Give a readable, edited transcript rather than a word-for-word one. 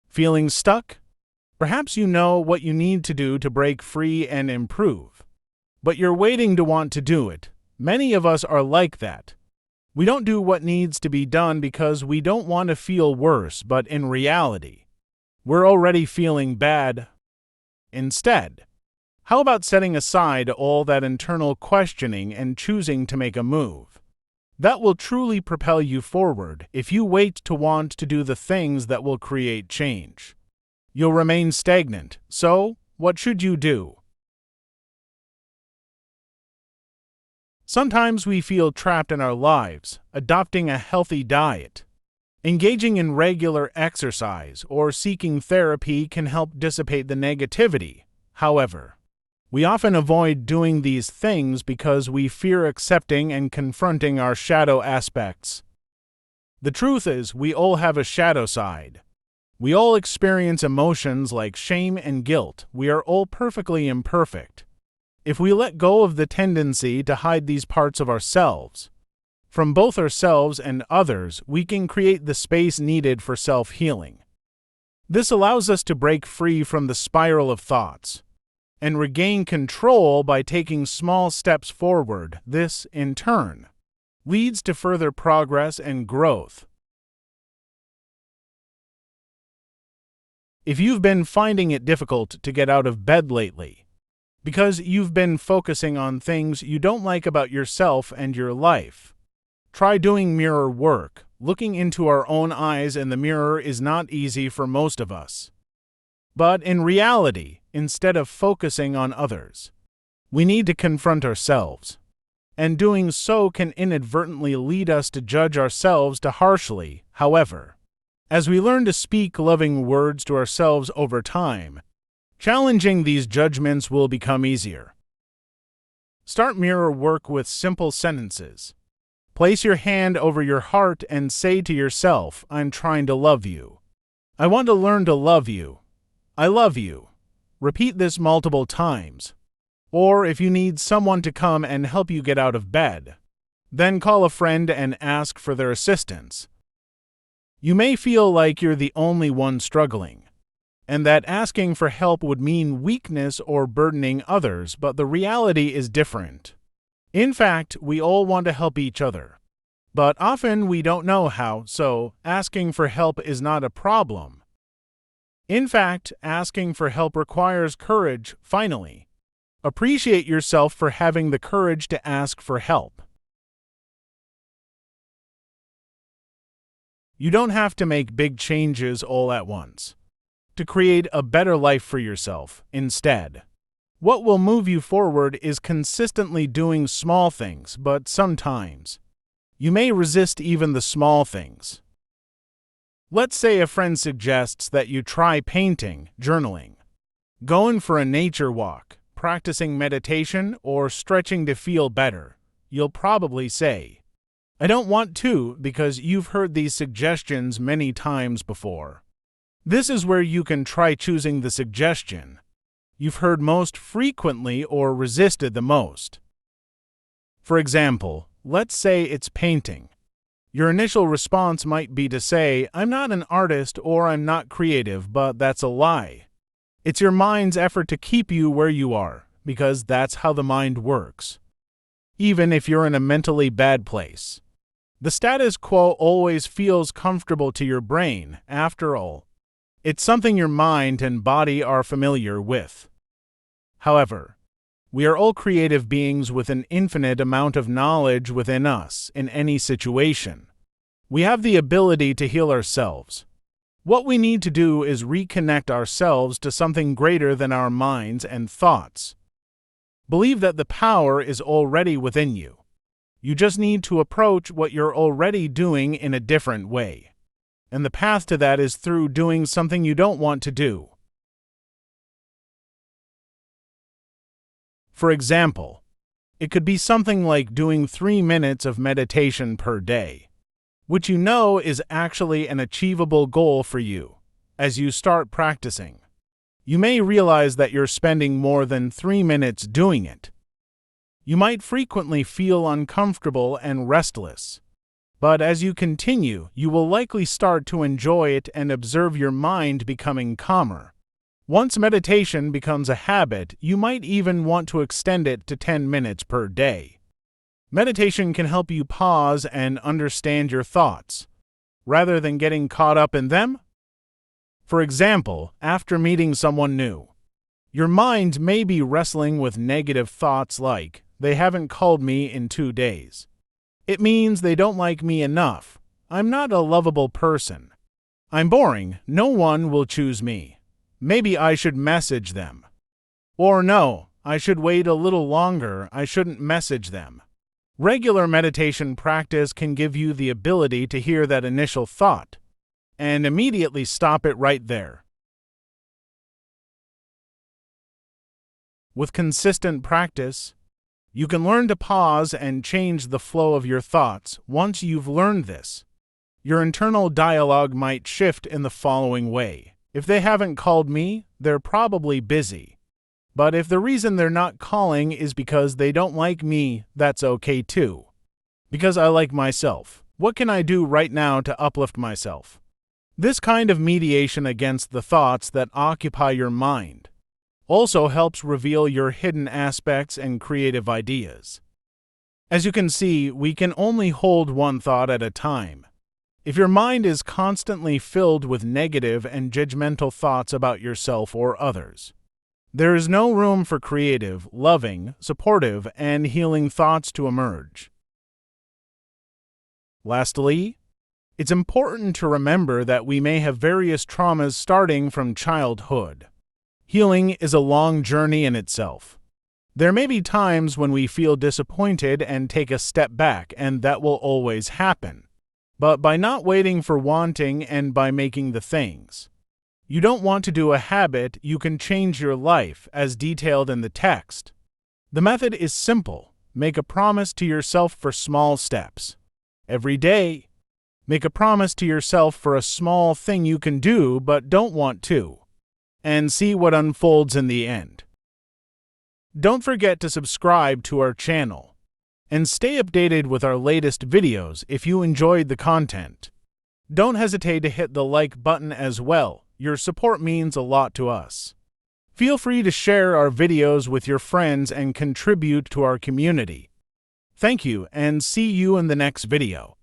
Feeling stuck? Perhaps you know what you need to do to break free and improve, but you're waiting to want to do it. Many of us are like that. We don't do what needs to be done because we don't want to feel worse, but in reality, we're already feeling bad. Instead, how about setting aside all that internal questioning and choosing to make a move? That will truly propel you forward. If you wait to want to do the things that will create change, you'll remain stagnant. So, what should you do? Sometimes we feel trapped in our lives. Adopting a healthy diet, engaging in regular exercise, or seeking therapy can help dissipate the negativity. However, we often avoid doing these things because we fear accepting and confronting our shadow aspects. The truth is, we all have a shadow side. We all experience emotions like shame and guilt. We are all perfectly imperfect. If we let go of the tendency to hide these parts of ourselves, from both ourselves and others, we can create the space needed for self-healing. This allows us to break free from the spiral of thoughts and regain control by taking small steps forward. This, in turn, leads to further progress and growth. If you've been finding it difficult to get out of bed lately, because you've been focusing on things you don't like about yourself and your life, try doing mirror work. Looking into our own eyes in the mirror is not easy for most of us. But in reality, instead of focusing on others, we need to confront ourselves. And doing so can inadvertently lead us to judge ourselves too harshly. However, as we learn to speak loving words to ourselves over time, challenging these judgments will become easier. Start mirror work with simple sentences. Place your hand over your heart and say to yourself, "I'm trying to love you. I want to learn to love you. I love you." Repeat this multiple times. Or if you need someone to come and help you get out of bed, then call a friend and ask for their assistance. You may feel like you're the only one struggling, and that asking for help would mean weakness or burdening others, but the reality is different. In fact, we all want to help each other, but often we don't know how, so asking for help is not a problem. In fact, asking for help requires courage. Finally, appreciate yourself for having the courage to ask for help. You don't have to make big changes all at once to create a better life for yourself. Instead, what will move you forward is consistently doing small things, but sometimes you may resist even the small things. Let's say a friend suggests that you try painting, journaling, going for a nature walk, practicing meditation, or stretching to feel better. You'll probably say, "I don't want to," because you've heard these suggestions many times before. This is where you can try choosing the suggestion you've heard most frequently or resisted the most. For example, let's say it's painting. Your initial response might be to say, "I'm not an artist" or "I'm not creative," but that's a lie. It's your mind's effort to keep you where you are, because that's how the mind works. Even if you're in a mentally bad place, the status quo always feels comfortable to your brain. After all, it's something your mind and body are familiar with. However, we are all creative beings with an infinite amount of knowledge within us. In any situation, we have the ability to heal ourselves. What we need to do is reconnect ourselves to something greater than our minds and thoughts. Believe that the power is already within you. You just need to approach what you're already doing in a different way. And the path to that is through doing something you don't want to do. For example, it could be something like doing 3 minutes of meditation per day, which you know is actually an achievable goal for you. As you start practicing, you may realize that you're spending more than 3 minutes doing it. You might frequently feel uncomfortable and restless. But as you continue, you will likely start to enjoy it and observe your mind becoming calmer. Once meditation becomes a habit, you might even want to extend it to 10 minutes per day. Meditation can help you pause and understand your thoughts, rather than getting caught up in them. For example, after meeting someone new, your mind may be wrestling with negative thoughts like, "They haven't called me in 2 days. It means they don't like me enough. I'm not a lovable person. I'm boring. No one will choose me. Maybe I should message them." Or no, I should wait a little longer. I shouldn't message them. Regular meditation practice can give you the ability to hear that initial thought and immediately stop it right there. With consistent practice, you can learn to pause and change the flow of your thoughts. Once you've learned this, your internal dialogue might shift in the following way. If they haven't called me, they're probably busy. But if the reason they're not calling is because they don't like me, that's okay too. Because I like myself. What can I do right now to uplift myself? This kind of mediation against the thoughts that occupy your mind also helps reveal your hidden aspects and creative ideas. As you can see, we can only hold one thought at a time. If your mind is constantly filled with negative and judgmental thoughts about yourself or others, there is no room for creative, loving, supportive, and healing thoughts to emerge. Lastly, it's important to remember that we may have various traumas starting from childhood. Healing is a long journey in itself. There may be times when we feel disappointed and take a step back, and that will always happen. But by not waiting for wanting and by making the things you don't want to do a habit, you can change your life, as detailed in the text. The method is simple. Make a promise to yourself for small steps. Every day, make a promise to yourself for a small thing you can do but don't want to, and see what unfolds in the end. Don't forget to subscribe to our channel and stay updated with our latest videos if you enjoyed the content. Don't hesitate to hit the like button as well. Your support means a lot to us. Feel free to share our videos with your friends and contribute to our community. Thank you, and see you in the next video.